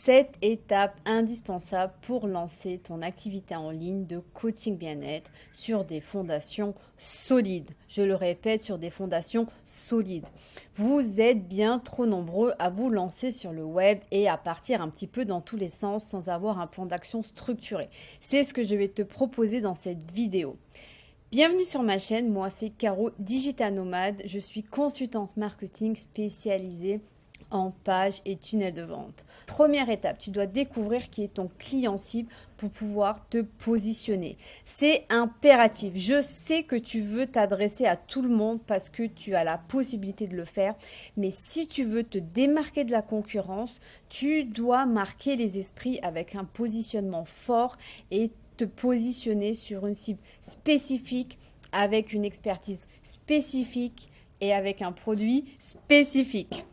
7 étapes indispensables pour lancer ton activité en ligne de coaching bien-être sur des fondations solides. Je le répète, sur des fondations solides. Vous êtes bien trop nombreux à vous lancer sur le web et à partir un petit peu dans tous les sens sans avoir un plan d'action structuré. C'est ce que je vais te proposer dans cette vidéo. Bienvenue sur ma chaîne, moi c'est Caro, Digital Nomade. Je suis consultante marketing spécialisée en pages et tunnels de vente. Première étape, tu dois découvrir qui est ton client cible pour pouvoir te positionner. C'est impératif. Je sais que tu veux t'adresser à tout le monde parce que tu as la possibilité de le faire. Mais si tu veux te démarquer de la concurrence, tu dois marquer les esprits avec un positionnement fort et te positionner sur une cible spécifique avec une expertise spécifique et avec un produit spécifique.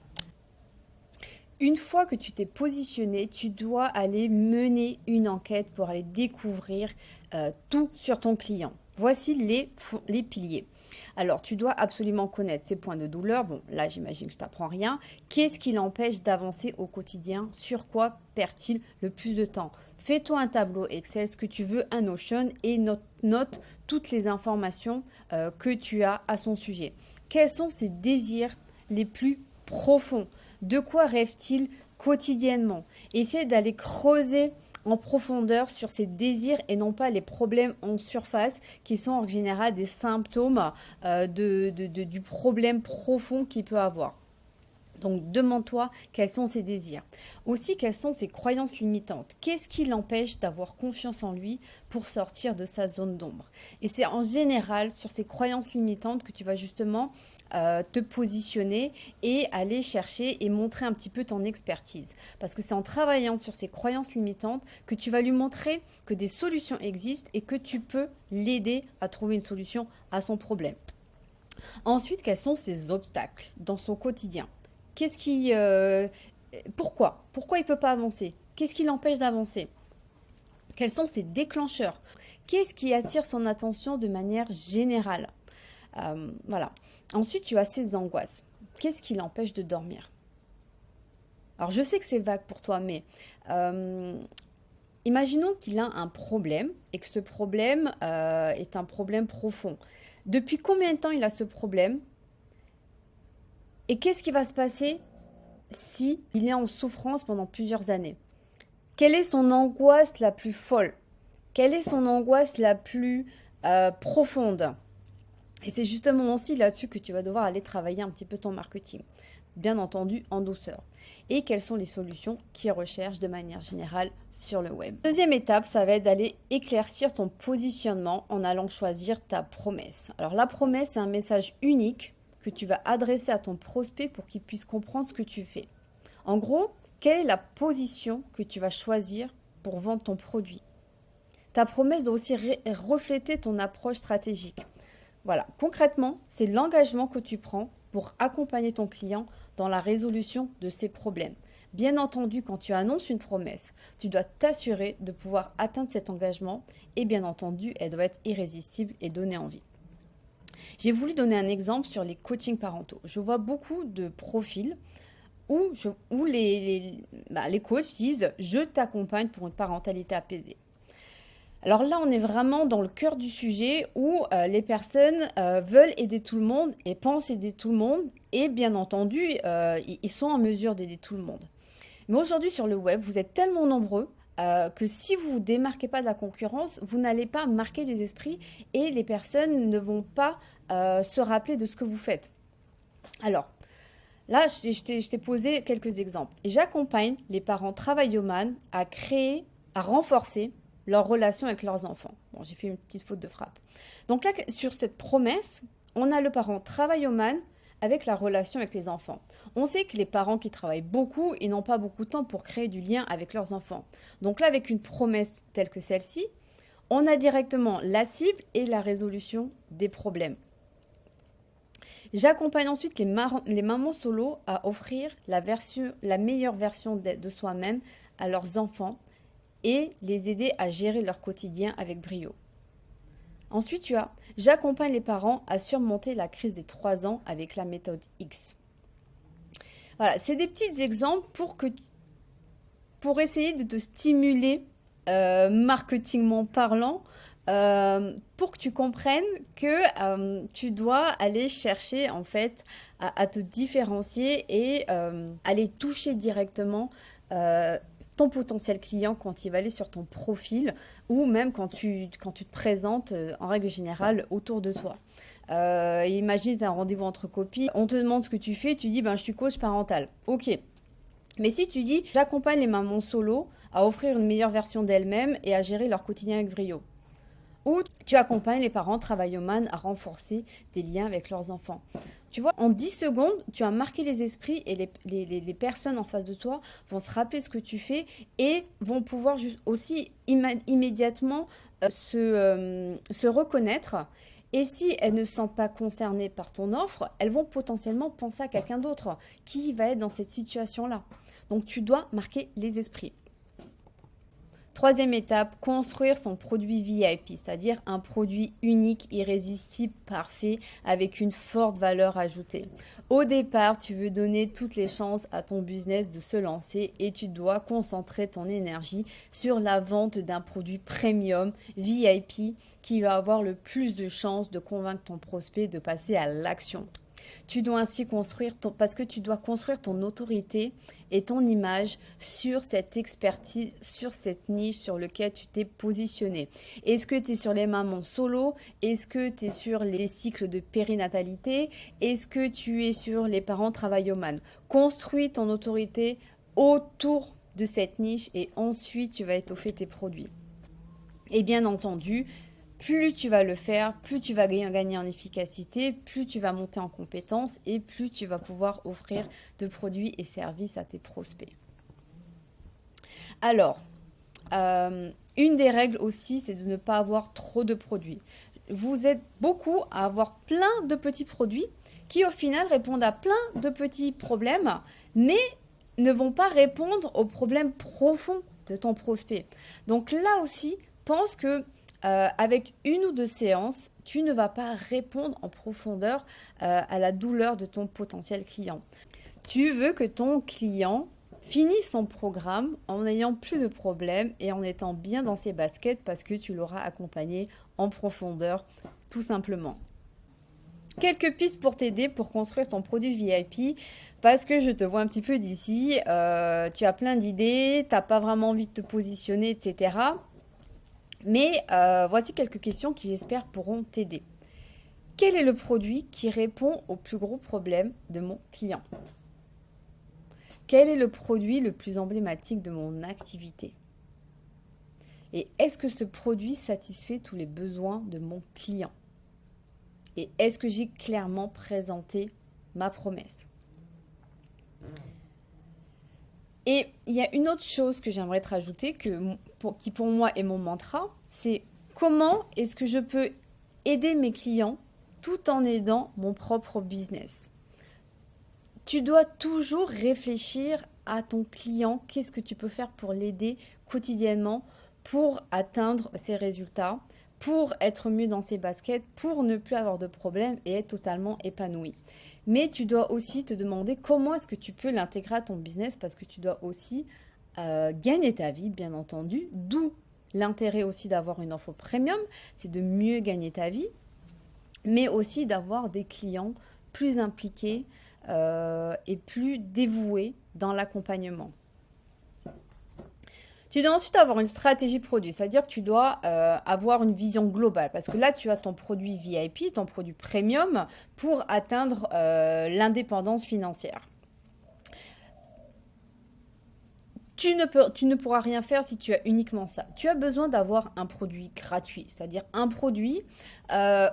Une fois que tu t'es positionné, tu dois aller mener une enquête pour aller découvrir tout sur ton client. Voici les piliers. Alors, tu dois absolument connaître ses points de douleur. Bon, là, j'imagine que je t'apprends rien. Qu'est-ce qui l'empêche d'avancer au quotidien? Sur quoi perd-il le plus de temps? Fais-toi un tableau Excel, ce que tu veux, un Notion et note toutes les informations que tu as à son sujet. Quels sont ses désirs les plus profonds? De quoi rêve-t-il quotidiennement? Essaie d'aller creuser en profondeur sur ses désirs et non pas les problèmes en surface qui sont en général des symptômes du problème profond qu'il peut avoir. Donc, demande-toi quels sont ses désirs. Aussi, quelles sont ses croyances limitantes. Qu'est-ce qui l'empêche d'avoir confiance en lui pour sortir de sa zone d'ombre? Et c'est en général sur ces croyances limitantes que tu vas justement te positionner et aller chercher et montrer un petit peu ton expertise. Parce que c'est en travaillant sur ces croyances limitantes que tu vas lui montrer que des solutions existent et que tu peux l'aider à trouver une solution à son problème. Ensuite, quels sont ses obstacles dans son quotidien? Qu'est-ce qui, pourquoi il ne peut pas avancer? Qu'est-ce qui l'empêche d'avancer? Quels sont ses déclencheurs? Qu'est-ce qui attire son attention de manière générale? Voilà. Ensuite, tu as ses angoisses. Qu'est-ce qui l'empêche de dormir? Alors, je sais que c'est vague pour toi, mais imaginons qu'il a un problème et que ce problème est un problème profond. Depuis combien de temps il a ce problème? Et qu'est-ce qui va se passer si il est en souffrance pendant plusieurs années? Quelle est son angoisse la plus folle? Quelle est son angoisse la plus profonde? Et c'est justement aussi là-dessus que tu vas devoir aller travailler un petit peu ton marketing. Bien entendu, en douceur. Et quelles sont les solutions qu'il recherche de manière générale sur le web. Deuxième étape, ça va être d'aller éclaircir ton positionnement en allant choisir ta promesse. Alors la promesse, c'est un message unique que tu vas adresser à ton prospect pour qu'il puisse comprendre ce que tu fais. En gros, quelle est la position que tu vas choisir pour vendre ton produit? Ta promesse doit aussi refléter ton approche stratégique. Voilà, concrètement, c'est l'engagement que tu prends pour accompagner ton client dans la résolution de ses problèmes. Bien entendu, quand tu annonces une promesse, tu dois t'assurer de pouvoir atteindre cet engagement et bien entendu, elle doit être irrésistible et donner envie. J'ai voulu donner un exemple sur les coachings parentaux. Je vois beaucoup de profils où les coachs disent « je t'accompagne pour une parentalité apaisée ». Alors là, on est vraiment dans le cœur du sujet où les personnes veulent aider tout le monde et pensent aider tout le monde. Et bien entendu, ils sont en mesure d'aider tout le monde. Mais aujourd'hui, sur le web, vous êtes tellement nombreux que si vous ne vous démarquez pas de la concurrence, vous n'allez pas marquer les esprits et les personnes ne vont pas se rappeler de ce que vous faites. Alors, là, je t'ai posé quelques exemples. J'accompagne les parents travaillomanes à renforcer leur relation avec leurs enfants. Bon, j'ai fait une petite faute de frappe. Donc là, sur cette promesse, on a le parent travaillomane avec la relation avec les enfants. On sait que les parents qui travaillent beaucoup, ils n'ont pas beaucoup de temps pour créer du lien avec leurs enfants. Donc là, avec une promesse telle que celle-ci, on a directement la cible et la résolution des problèmes. J'accompagne ensuite les mamans solo à offrir la meilleure version de soi-même à leurs enfants et les aider à gérer leur quotidien avec brio. Ensuite, j'accompagne les parents à surmonter la crise des 3 ans avec la méthode X. Voilà, c'est des petits exemples pour que pour essayer de te stimuler marketingment parlant, pour que tu comprennes que tu dois aller chercher en fait à te différencier et aller toucher directement ton potentiel client quand il va aller sur ton profil ou même quand tu te présentes en règle générale autour de toi. Imagine, tu as un rendez-vous entre copines, on te demande ce que tu fais, tu dis ben, je suis coach parental. Ok. Mais si tu dis j'accompagne les mamans solo à offrir une meilleure version d'elles-mêmes et à gérer leur quotidien avec brio. Ou tu accompagnes les parents travaillomanes à renforcer des liens avec leurs enfants. Tu vois, en 10 secondes, tu as marqué les esprits et les personnes en face de toi vont se rappeler ce que tu fais et vont pouvoir aussi immédiatement se reconnaître. Et si elles ne se sentent pas concernées par ton offre, elles vont potentiellement penser à quelqu'un d'autre qui va être dans cette situation-là. Donc tu dois marquer les esprits. Troisième étape, construire son produit VIP, c'est-à-dire un produit unique, irrésistible, parfait, avec une forte valeur ajoutée. Au départ, tu veux donner toutes les chances à ton business de se lancer et tu dois concentrer ton énergie sur la vente d'un produit premium VIP qui va avoir le plus de chances de convaincre ton prospect de passer à l'action. Tu dois ainsi parce que tu dois construire ton autorité et ton image sur cette expertise, sur cette niche sur laquelle tu t'es positionné. Est-ce que tu es sur les mamans solo? Est-ce que tu es sur les cycles de périnatalité? Est-ce que tu es sur les parents travaillomanes? Construis ton autorité autour de cette niche et ensuite tu vas étoffer tes produits. Et bien entendu, plus tu vas le faire, plus tu vas gagner en efficacité, plus tu vas monter en compétences et plus tu vas pouvoir offrir de produits et services à tes prospects. Alors, une des règles aussi, c'est de ne pas avoir trop de produits. Vous êtes beaucoup à avoir plein de petits produits qui au final répondent à plein de petits problèmes, mais ne vont pas répondre aux problèmes profonds de ton prospect. Donc là aussi, pense que avec une ou deux séances, tu ne vas pas répondre en profondeur à la douleur de ton potentiel client. Tu veux que ton client finisse son programme en n'ayant plus de problèmes et en étant bien dans ses baskets parce que tu l'auras accompagné en profondeur, tout simplement. Quelques pistes pour t'aider pour construire ton produit VIP parce que je te vois un petit peu d'ici, tu as plein d'idées, tu n'as pas vraiment envie de te positionner, etc. Mais voici quelques questions qui, j'espère, pourront t'aider. Quel est le produit qui répond au plus gros problème de mon client? Quel est le produit le plus emblématique de mon activité? Et est-ce que ce produit satisfait tous les besoins de mon client? Et est-ce que j'ai clairement présenté ma promesse? Et il y a une autre chose que j'aimerais te rajouter qui pour moi est mon mantra, c'est comment est-ce que je peux aider mes clients tout en aidant mon propre business. Tu dois toujours réfléchir à ton client, qu'est-ce que tu peux faire pour l'aider quotidiennement pour atteindre ses résultats, pour être mieux dans ses baskets, pour ne plus avoir de problèmes et être totalement épanoui. Mais tu dois aussi te demander comment est-ce que tu peux l'intégrer à ton business parce que tu dois aussi gagner ta vie, bien entendu. D'où l'intérêt aussi d'avoir une offre premium, c'est de mieux gagner ta vie, mais aussi d'avoir des clients plus impliqués et plus dévoués dans l'accompagnement. Tu dois ensuite avoir une stratégie produit, c'est-à-dire que tu dois avoir une vision globale parce que là, tu as ton produit VIP, ton produit premium pour atteindre l'indépendance financière. Tu ne pourras rien faire si tu as uniquement ça. Tu as besoin d'avoir un produit gratuit, c'est-à-dire un produit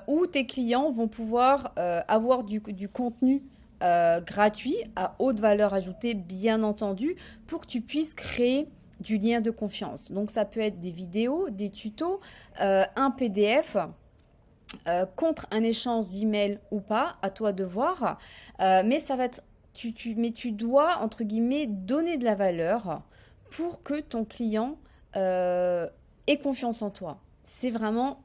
où tes clients vont pouvoir avoir du contenu gratuit à haute valeur ajoutée, bien entendu, pour que tu puisses créer du lien de confiance. Donc ça peut être des vidéos, des tutos, un PDF contre un échange d'email ou pas, à toi de voir. Mais ça va être, mais tu dois entre guillemets donner de la valeur pour que ton client ait confiance en toi. C'est vraiment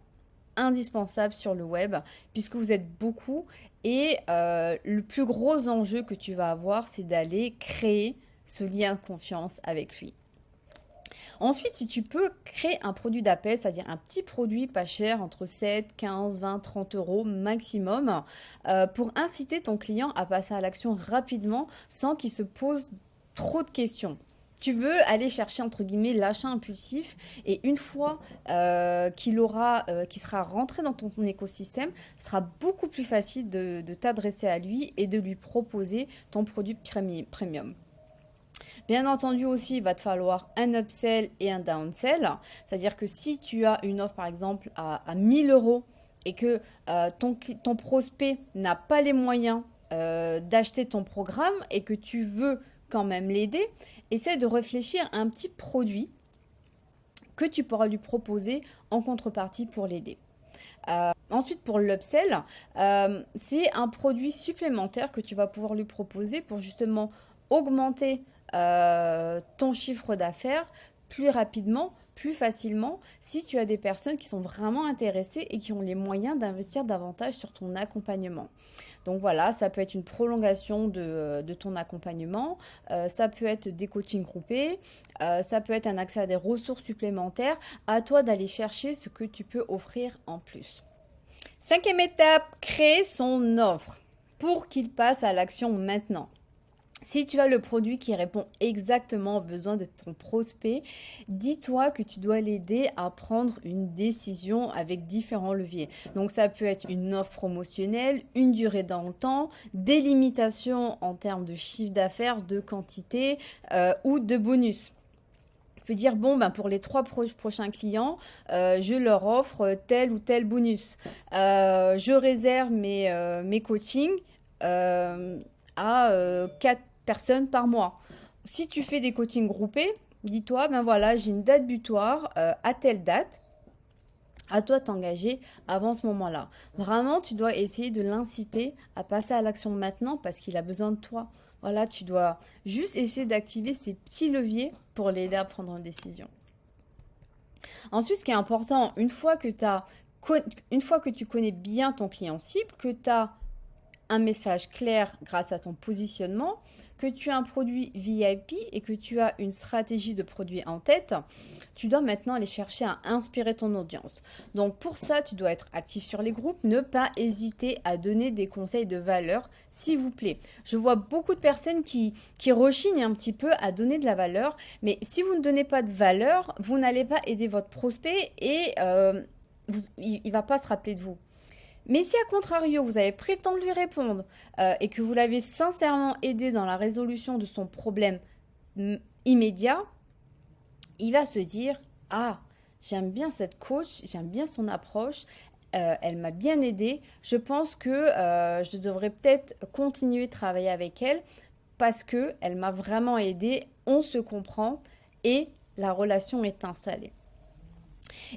indispensable sur le web puisque vous êtes beaucoup et le plus gros enjeu que tu vas avoir, c'est d'aller créer ce lien de confiance avec lui. Ensuite, si tu peux créer un produit d'appel, c'est-à-dire un petit produit pas cher, entre 7, 15, 20, 30 euros maximum, pour inciter ton client à passer à l'action rapidement sans qu'il se pose trop de questions. Tu veux aller chercher entre guillemets l'achat impulsif et une fois qu'il sera rentré dans ton écosystème, ce sera beaucoup plus facile de t'adresser à lui et de lui proposer ton produit premium. Bien entendu aussi, il va te falloir un upsell et un downsell. C'est-à-dire que si tu as une offre par exemple à 1000 euros et que ton prospect n'a pas les moyens d'acheter ton programme et que tu veux quand même l'aider, essaie de réfléchir à un petit produit que tu pourras lui proposer en contrepartie pour l'aider. Ensuite, pour l'upsell, c'est un produit supplémentaire que tu vas pouvoir lui proposer pour justement augmenter ton chiffre d'affaires plus rapidement, plus facilement, si tu as des personnes qui sont vraiment intéressées et qui ont les moyens d'investir davantage sur ton accompagnement. Donc voilà, ça peut être une prolongation de ton accompagnement, ça peut être des coachings groupés, ça peut être un accès à des ressources supplémentaires. À toi d'aller chercher ce que tu peux offrir en plus. Cinquième étape, créer son offre pour qu'il passe à l'action maintenant. Si tu as le produit qui répond exactement aux besoins de ton prospect, dis-toi que tu dois l'aider à prendre une décision avec différents leviers. Donc ça peut être une offre promotionnelle, une durée dans le temps, des limitations en termes de chiffre d'affaires, de quantité ou de bonus. Tu peux dire, bon, ben pour les 3 prochains clients, je leur offre tel ou tel bonus. Je réserve mes coachings à 4 personnes par mois. Si tu fais des coachings groupés, dis-toi, ben voilà, j'ai une date butoir à telle date. À toi de t'engager avant ce moment-là. Vraiment, tu dois essayer de l'inciter à passer à l'action maintenant parce qu'il a besoin de toi. Voilà, tu dois juste essayer d'activer ces petits leviers pour l'aider à prendre une décision. Ensuite, ce qui est important, une fois que tu connais bien ton client cible, que tu as un message clair grâce à ton positionnement, que tu as un produit VIP et que tu as une stratégie de produit en tête, tu dois maintenant aller chercher à inspirer ton audience. Donc pour ça, tu dois être actif sur les groupes, ne pas hésiter à donner des conseils de valeur, s'il vous plaît. Je vois beaucoup de personnes qui rechignent un petit peu à donner de la valeur, mais si vous ne donnez pas de valeur, vous n'allez pas aider votre prospect et il ne va pas se rappeler de vous. Mais si à contrario, vous avez pris le temps de lui répondre et que vous l'avez sincèrement aidé dans la résolution de son problème immédiat, il va se dire, ah, j'aime bien cette coach, j'aime bien son approche, elle m'a bien aidé, je pense que je devrais peut-être continuer de travailler avec elle parce qu'elle m'a vraiment aidé, on se comprend et la relation est installée.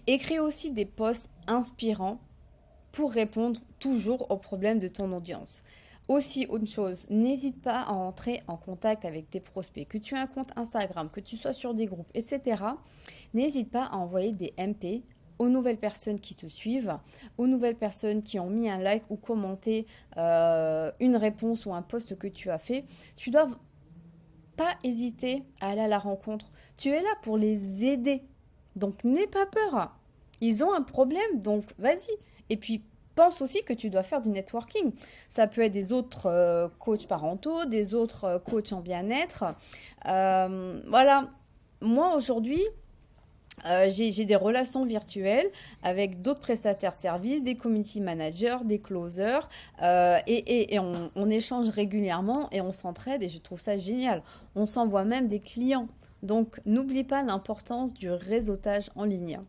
Écris aussi des posts inspirants pour répondre toujours aux problèmes de ton audience. Aussi, autre chose, n'hésite pas à entrer en contact avec tes prospects, que tu aies un compte Instagram, que tu sois sur des groupes, etc. N'hésite pas à envoyer des MP aux nouvelles personnes qui te suivent, aux nouvelles personnes qui ont mis un like ou commenté une réponse ou un post que tu as fait. Tu dois pas hésiter à aller à la rencontre. Tu es là pour les aider. Donc n'aie pas peur. Ils ont un problème, donc vas-y. Et puis, pense aussi que tu dois faire du networking. Ça peut être des autres coachs parentaux, des autres coachs en bien-être. Voilà. Moi, aujourd'hui, j'ai des relations virtuelles avec d'autres prestataires de services, des community managers, des closers, et on échange régulièrement et on s'entraide et je trouve ça génial. On s'envoie même des clients. Donc, n'oublie pas l'importance du réseautage en ligne.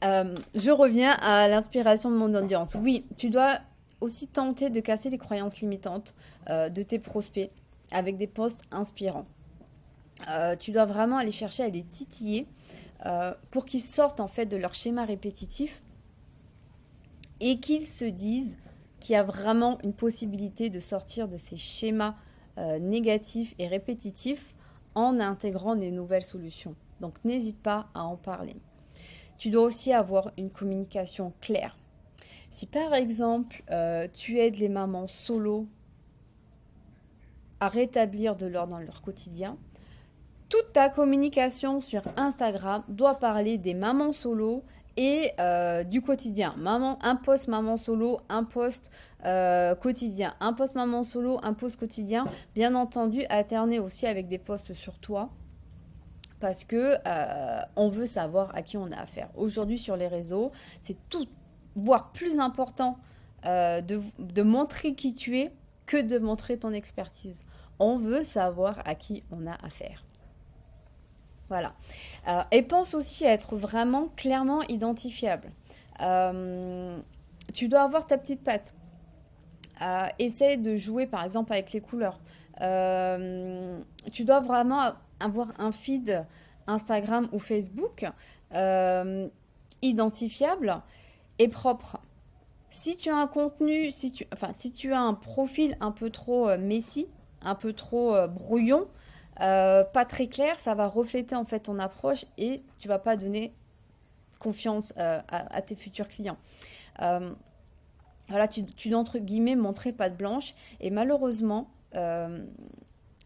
Je reviens à l'inspiration de mon audience. Oui, tu dois aussi tenter de casser les croyances limitantes de tes prospects avec des posts inspirants. Tu dois vraiment aller chercher à les titiller pour qu'ils sortent en fait de leur schéma répétitif et qu'ils se disent qu'il y a vraiment une possibilité de sortir de ces schémas négatifs et répétitifs en intégrant des nouvelles solutions. Donc n'hésite pas à en parler. Tu dois aussi avoir une communication claire. Si par exemple, tu aides les mamans solo à rétablir de l'ordre dans leur quotidien, Toute ta communication sur Instagram doit parler des mamans solo et du quotidien. Un post maman solo, un post quotidien. Un post maman solo, un post quotidien. Bien entendu, alterner aussi avec des posts sur toi. Parce que on veut savoir à qui on a affaire. Aujourd'hui sur les réseaux, c'est tout, voire plus important de montrer qui tu es que de montrer ton expertise. On veut savoir à qui on a affaire. Voilà. Et pense aussi à être vraiment clairement identifiable. Tu dois avoir ta petite patte. Essaye de jouer par exemple avec les couleurs. Tu dois vraiment avoir un feed Instagram ou Facebook identifiable et propre. Si tu as un contenu, si tu as un profil un peu trop messy, un peu trop brouillon, pas très clair, ça va refléter en fait ton approche et tu vas pas donner confiance à tes futurs clients. Voilà, tu dois entre guillemets montrer patte blanche et malheureusement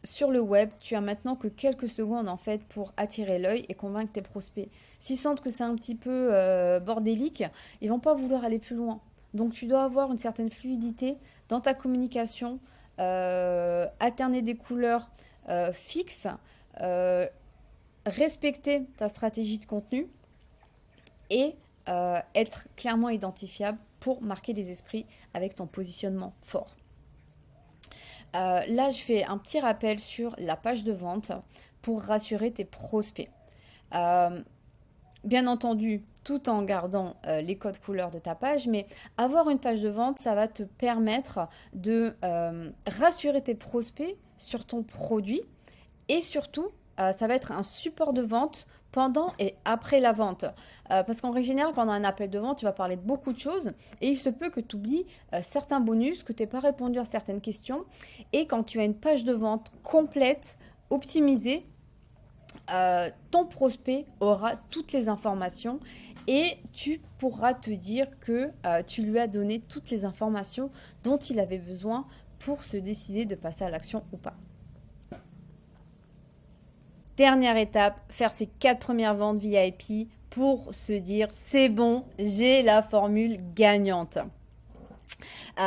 sur le web, tu as maintenant que quelques secondes en fait pour attirer l'œil et convaincre tes prospects. S'ils sentent que c'est un petit peu bordélique, ils vont pas vouloir aller plus loin. Donc tu dois avoir une certaine fluidité dans ta communication, alterner des couleurs fixes, respecter ta stratégie de contenu et être clairement identifiable pour marquer les esprits avec ton positionnement fort. Là, je fais un petit rappel sur la page de vente pour rassurer tes prospects. Bien entendu, tout en gardant les codes couleurs de ta page, mais avoir une page de vente, ça va te permettre de rassurer tes prospects sur ton produit et surtout, ça va être un support de vente pendant et après la vente. Parce qu'en règle générale, pendant un appel de vente, tu vas parler de beaucoup de choses et il se peut que tu oublies certains bonus, que tu n'aies pas répondu à certaines questions. Et quand tu as une page de vente complète, optimisée, ton prospect aura toutes les informations et tu pourras te dire que tu lui as donné toutes les informations dont il avait besoin pour se décider de passer à l'action ou pas. Dernière étape, faire ses 4 premières ventes VIP pour se dire c'est bon, j'ai la formule gagnante.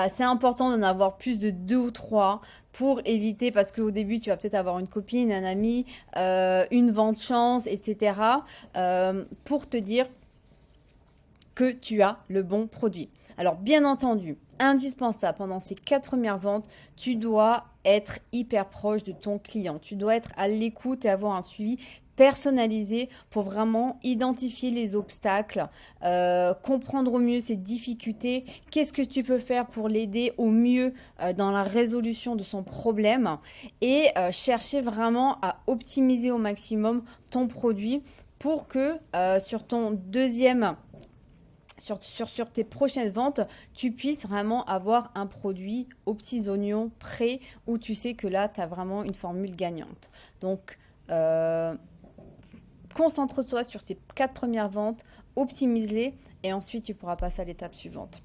C'est important d'en avoir plus de 2 ou 3 pour éviter, parce qu'au début, tu vas peut-être avoir une copine, un ami, une vente chance, etc. Pour te dire que tu as le bon produit. Alors, bien entendu, indispensable pendant ces 4 premières ventes, tu dois être hyper proche de ton client. Tu dois être à l'écoute et avoir un suivi personnalisé pour vraiment identifier les obstacles, comprendre au mieux ses difficultés, qu'est-ce que tu peux faire pour l'aider au mieux dans la résolution de son problème et chercher vraiment à optimiser au maximum ton produit pour que sur ton deuxième sur tes prochaines ventes, tu puisses vraiment avoir un produit aux petits oignons prêt où tu sais que là, tu as vraiment une formule gagnante. Donc, concentre-toi sur ces 4 premières ventes, optimise-les et ensuite tu pourras passer à l'étape suivante.